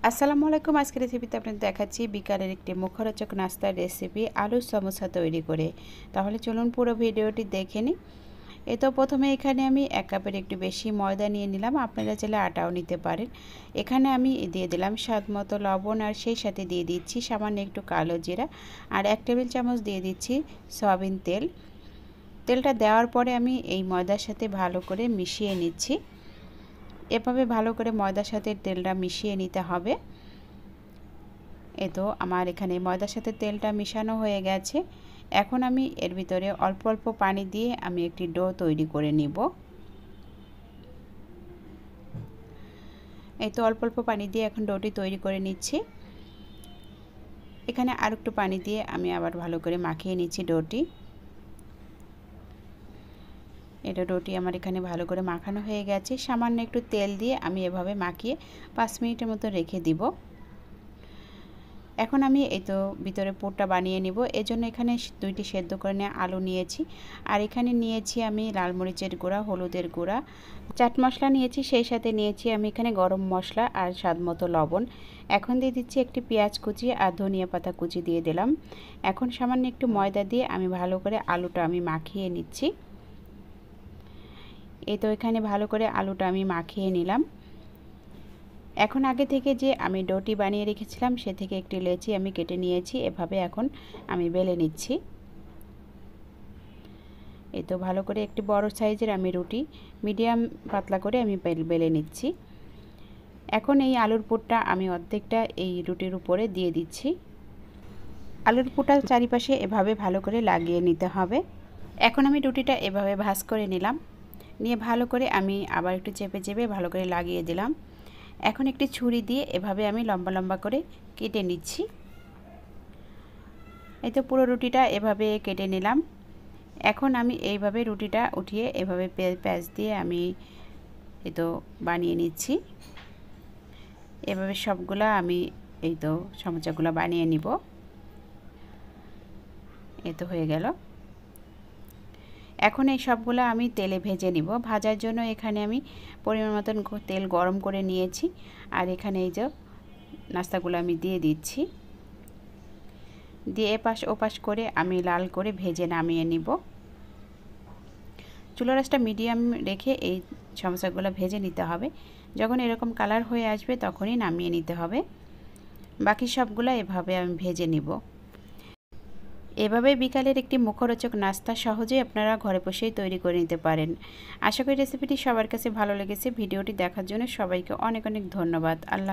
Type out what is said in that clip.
আসসালামু আলাইকুম। আজকের রেসিপিতে আপনাদের দেখাচ্ছি বিকালের একটি মুখরোচক নাস্তার রেসিপি আলুর সমোসা তৈরি করে। তাহলে চলুন পুরো ভিডিওটি দেখে নিই। তো প্রথমে এখানে আমি 1 কাপের একটু বেশি ময়দা নিয়ে নিলাম, আপনারা চাইলে আটাও নিতে পারেন। এখানে আমি দিয়ে দিলাম স্বাদ মতো লবণ, আর সেই সাথে দিয়ে দিচ্ছি সামান্য একটু কালো জিরা, আর 1 টেবিল চামচ দিয়ে দিচ্ছি সয়াবিন তেল। তেলটা দেওয়ার পরে আমি এই ময়দার সাথে ভালো করে মিশিয়ে নিচ্ছি। এভাবে ভালো করে ময়দার সাথে তেলটা মিশিয়ে নিতে হবে। তো আমার এখানে ময়দার সাথে তেলটা মিশানো হয়ে গেছে। এখন আমি এর ভিতরে অল্প অল্প পানি দিয়ে আমি একটি ডো তৈরি করে নিব। তো অল্প অল্প পানি দিয়ে এখন ডোটি তৈরি করে নিচ্ছি। এখানে আর একটু পানি দিয়ে আমি আবার ভালো করে মাখিয়ে নিচ্ছি ডোটি। ডোটি আমার এখানে ভালো করে মাখানো হয়ে গেছে। সামান্য একটু তেল দিয়ে আমি এভাবে মাখিয়ে 5 মিনিটের মতো রেখে দিব। এখন আমি তো ভিতরে পুরটা বানিয়ে নিব। এজন্য এখানে 2টি সেদ্ধ করে নেওয়া আলু নিয়েছি, আর এখানে নিয়েছি আমি লাল মরিচের গুঁড়া, হলুদের গুঁড়া, চাট মশলা নিয়েছি, সেই সাথে নিয়েছি আমি এখানে গরম মশলা আর স্বাদমতো লবণ। এখন দিয়ে দিচ্ছি একটি পেঁয়াজ কুচি আর ধনিয়া পাতা কুচি দিয়ে দিলাম। এখন সামান্য একটু ময়দা দিয়ে আমি ভালো করে আলুটা আমি মাখিয়ে নিচ্ছি। তো এখানে ভালো করে আলুটা আমি মাখিয়ে নিলাম। এখন আগে থেকে যে আমি ডোটি বানিয়ে রেখেছিলাম সে থেকে একটি লেচি আমি কেটে নিয়েছি। এভাবে এখন আমি বেলে নিচ্ছি। তো ভালো করে একটি বড় সাইজের আমি রুটি মিডিয়াম পাতলা করে আমি বেলে নিচ্ছি। এখন এই আলুর পুরটা আমি অর্ধেকটা এই রুটির উপরে দিয়ে দিচ্ছি। আলুর পুরটার চারিপাশে এভাবে ভালো করে লাগিয়ে নিতে হবে। এখন আমি রুটিটা এভাবে ভাঁজ করে নিলাম, নিয়ে ভালো করে আমি আবার একটু চেপে চেপে ভালো করে লাগিয়ে দিলাম। এখন একটি ছুরি দিয়ে এভাবে আমি লম্বা লম্বা করে কেটে নিচ্ছি। তো পুরো রুটিটা এভাবে কেটে নিলাম। এখন আমি এইভাবে রুটিটা উঠিয়ে এভাবে পেঁয়াজ দিয়ে আমি তো বানিয়ে নিচ্ছি। এভাবে সবগুলা আমি সমোসাগুলো বানিয়ে নিব। তো হয়ে গেল। এখন এই সবগুলো আমি তেলে ভেজে নিব। ভাজার জন্য এখানে আমি পরিমাণ মতন তেল গরম করে নিয়েছি, আর এখানে এই যে নাস্তাগুলো আমি দিয়ে দিচ্ছি। দিয়ে এপাশ ওপাশ করে আমি লাল করে ভেজে নামিয়ে নিব। চুলার আঁচটা মিডিয়াম রেখে এই সমোসাগুলো ভেজে নিতে হবে। যখন এরকম কালার হয়ে আসবে তখনই নামিয়ে নিতে হবে। বাকি সবগুলো এভাবে আমি ভেজে নিব। এভাবে বিকালের একটি মুখরোচক নাস্তা সহজেই আপনারা ঘরে বসেই তৈরি করে নিতে পারেন। আশা করি রেসিপিটি সবার কাছে ভালো লেগেছে। ভিডিওটি দেখার জন্য সবাইকে অনেক অনেক ধন্যবাদ। আল্লাহ।